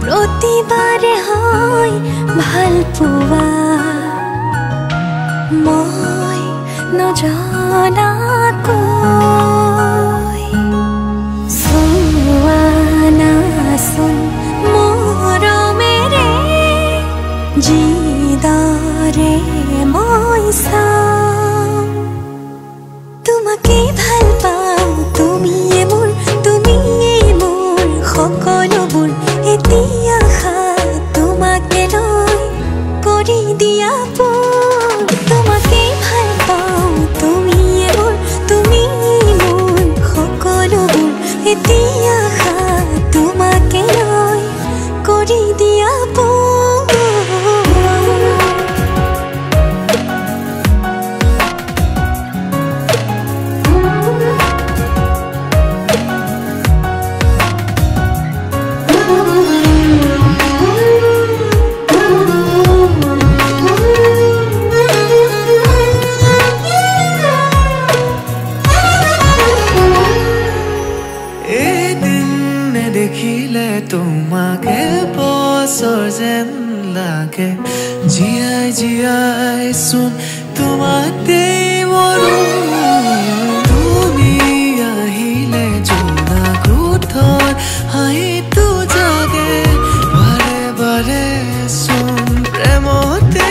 প্ৰতিবাৰে হয় ভাল পোৱা মই নজনাকৈ চোৱা নাচোন মৰমেৰে যিদৰে মই চাওঁ তোমাকে ভাল পাওঁ তুমিয়ে মোৰ সকলোবোৰ এতিয়া তোমাকে লৈ কৰি দিয়া তোমাকে ভাল পাওঁ তুমিয়ে মোৰ সকলোবোৰ এতিয়া তোমাকে লৈ কৰি দিয়া দেখিলে তোমাকে বছৰ যেন লাগে জীয়াই জীয়াই চোন তোমাতে মৰো তুমি আহিলে জোনা কোঠৰ হাঁহিটো জাগে বাৰে বাৰে চোন প্ৰেমতে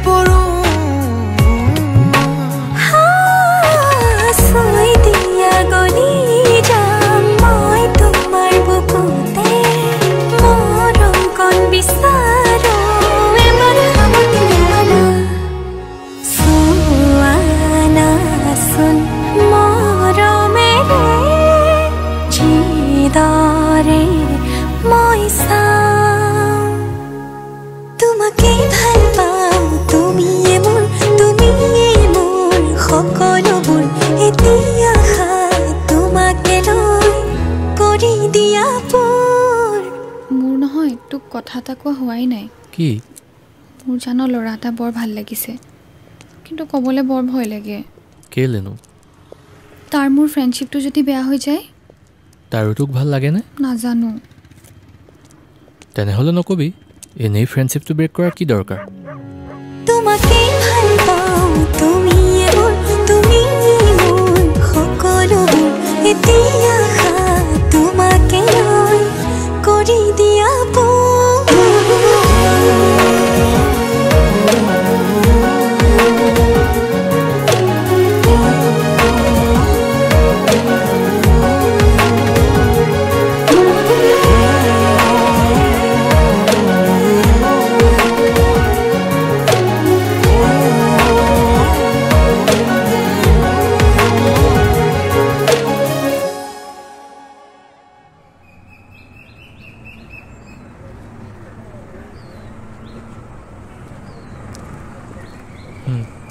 পৰো মই চাওঁ তোমাকে ভাল পাওঁ তুমিয়ে মোৰ সকলোবোৰ এতিয়া তোমাকে লৈ কৰি দিয়া মোৰ নহয় তোক কথা এটা কোৱা হোৱাই নাই কি মোৰ জানো ল'ৰা এটা বৰ ভাল লাগিছে কিন্তু ক'বলৈ বৰ ভয় লাগে কেলেনো তাৰ মোৰ ফ্ৰেণ্ডশ্বিপটো যদি বেয়া হৈ যায় তাৰো তোক ভাল লাগেনে নাজানো তেনেহ'লে নকবি এনেই ফ্ৰেণ্ডশ্বিপটো ব্ৰেক কৰাৰ কি দৰকাৰ তোমাকে ভাল পাওঁ তুমিয়ে মোৰ সকলোবোৰ এতিয়া তোমাকে লৈ কৰি দিয়া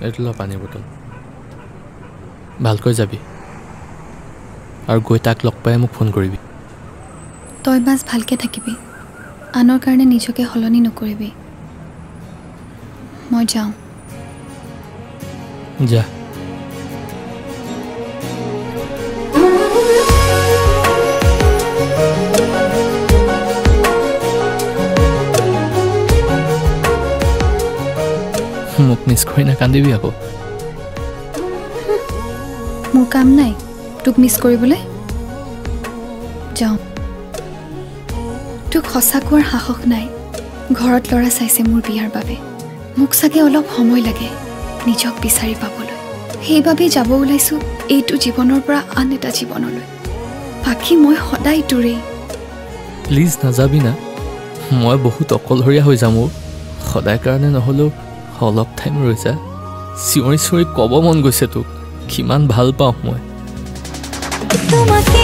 এইটো ল পানী বটল ভালকৈ যাবি আৰু গৈ তাক লগ পাই মোক ফোন কৰিবি তই বাছ ভালকে থাকিবি আনৰ কাৰণে নিজকে সলনি নকৰিবি মই যাওঁ যা মোক মিছ কৰি নাকান্দিবি আকৌ মোৰ কাম নাই তোক মিছ কৰিবলৈ যাওঁ তোক সঁচা কোৱাৰ সাহস নাই ঘৰত ল'ৰা চাইছে মোৰ বিয়াৰ বাবে মোক চাগে অলপ সময় লাগে নিজক বিচাৰি পাবলৈ সেইবাবেই যাব ওলাইছোঁ এইটো জীৱনৰ পৰা আন এটা জীৱনলৈ বাকী মই সদায় তোৰেই প্লিজ নাযাবি না মই বহুত অকলশৰীয়া হৈ যাম সদায় কাৰণে নহ'লেও অলপ টাইম ৰৈ যা চিঞৰি চিঞৰি ক'ব মন গৈছে তোক কিমান ভাল পাওঁ মই তোমাকে